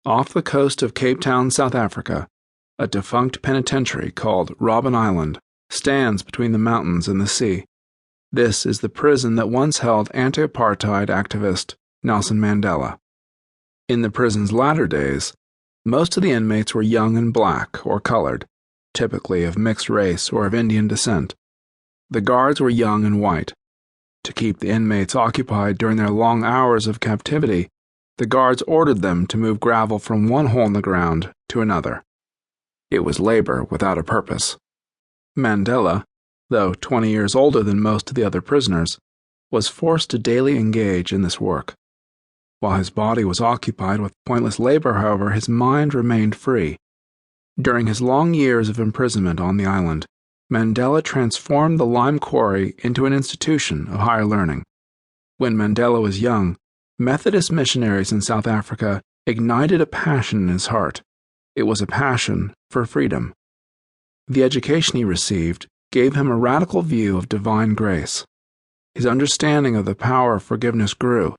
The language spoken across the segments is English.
Off the coast of Cape Town, South Africa, a defunct penitentiary called Robben Island stands between the mountains and the sea. This is the prison that once held anti-apartheid activist Nelson Mandela. In the prison's latter days, most of the inmates were young and black or colored, typically of mixed race or of Indian descent. The guards were young and white. To keep the inmates occupied during their long hours of captivity, the guards ordered them to move gravel from one hole in the ground to another. It was labor without a purpose. Mandela, though 20 years older than most of the other prisoners, was forced to daily engage in this work. While his body was occupied with pointless labor, however, his mind remained free. During his long years of imprisonment on the island, Mandela transformed the lime quarry into an institution of higher learning. When Mandela was young, Methodist missionaries in South Africa ignited a passion in his heart. It was a passion for freedom. The education he received gave him a radical view of divine grace. His understanding of the power of forgiveness grew.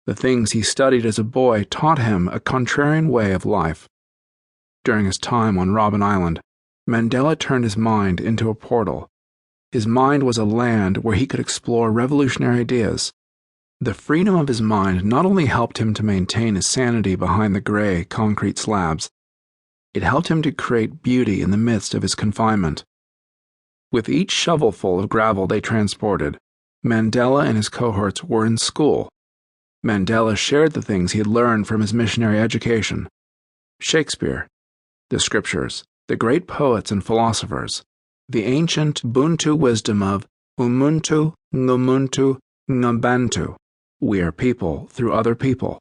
The things he studied as a boy taught him a contrarian way of life. During his time on Robben Island, Mandela turned his mind into a portal. His mind was a land where he could explore revolutionary ideas. The freedom of his mind not only helped him to maintain his sanity behind the gray concrete slabs, it helped him to create beauty in the midst of his confinement. With each shovelful of gravel they transported, Mandela and his cohorts were in school. Mandela shared the things he had learned from his missionary education. Shakespeare, the scriptures, the great poets and philosophers, the ancient Bantu wisdom of Umuntu, Ngumuntu, Ngabantu, we are people through other people,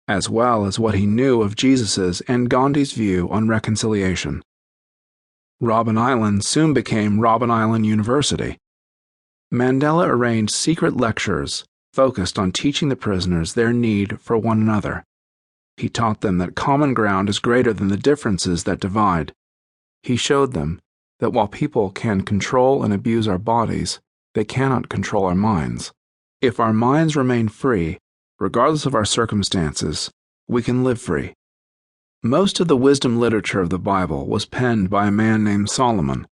as well as what he knew of Jesus's and Gandhi's view on reconciliation. Robben Island soon became Robben Island University. Mandela arranged secret lectures focused on teaching the prisoners their need for one another. He taught them that common ground is greater than the differences that divide. He showed them that while people can control and abuse our bodies, they cannot control our minds. If our minds remain free, regardless of our circumstances, we can live free. Most of the wisdom literature of the Bible was penned by a man named Solomon.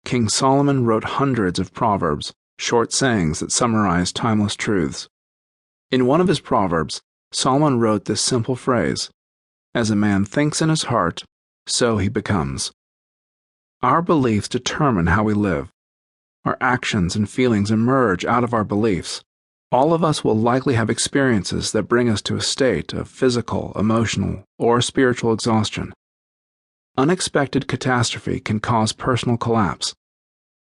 King Solomon wrote hundreds of proverbs, short sayings that summarize timeless truths. In one of his proverbs, Solomon wrote this simple phrase, "As a man thinks in his heart, so he becomes." Our beliefs determine how we live. Our actions and feelings emerge out of our beliefs. All of us will likely have experiences that bring us to a state of physical, emotional, or spiritual exhaustion. Unexpected catastrophe can cause personal collapse,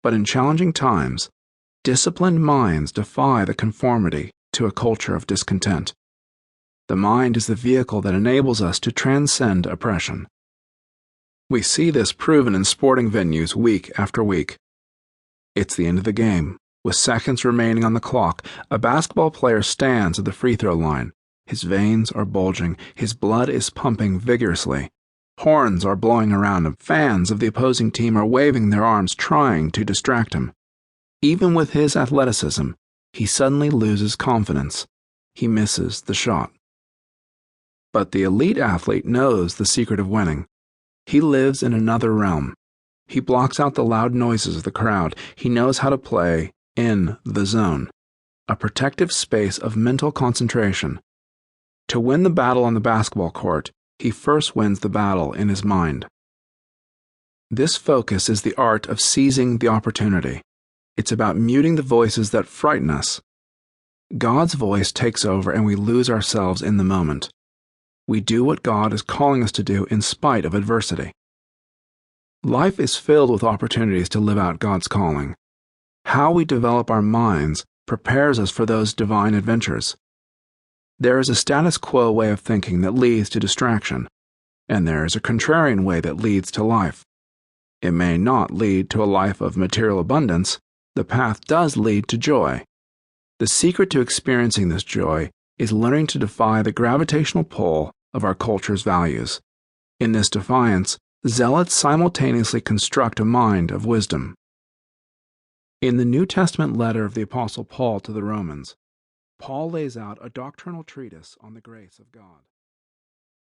but in challenging times, disciplined minds defy the conformity to a culture of discontent. The mind is the vehicle that enables us to transcend oppression. We see this proven in sporting venues week after week. It's the end of the game. With seconds remaining on the clock, a basketball player stands at the free throw line. His veins are bulging. His blood is pumping vigorously. Horns are blowing around him. Fans of the opposing team are waving their arms, trying to distract him. Even with his athleticism, he suddenly loses confidence. He misses the shot. But the elite athlete knows the secret of winning. He lives in another realm. He blocks out the loud noises of the crowd. He knows how to play in the zone, a protective space of mental concentration. To win the battle on the basketball court, he first wins the battle in his mind. This focus is the art of seizing the opportunity. It's about muting the voices that frighten us. God's voice takes over and we lose ourselves in the moment. We do what God is calling us to do in spite of adversity. Life is filled with opportunities to live out God's calling. How we develop our minds prepares us for those divine adventures. There is a status quo way of thinking that leads to distraction, and there is a contrarian way that leads to life. It may not lead to a life of material abundance. The path does lead to joy. The secret to experiencing this joy is learning to defy the gravitational pull of our culture's values. In this defiance, Zealots simultaneously construct a mind of wisdom. In the New Testament letter of the Apostle Paul to the Romans, Paul lays out a doctrinal treatise on the grace of God.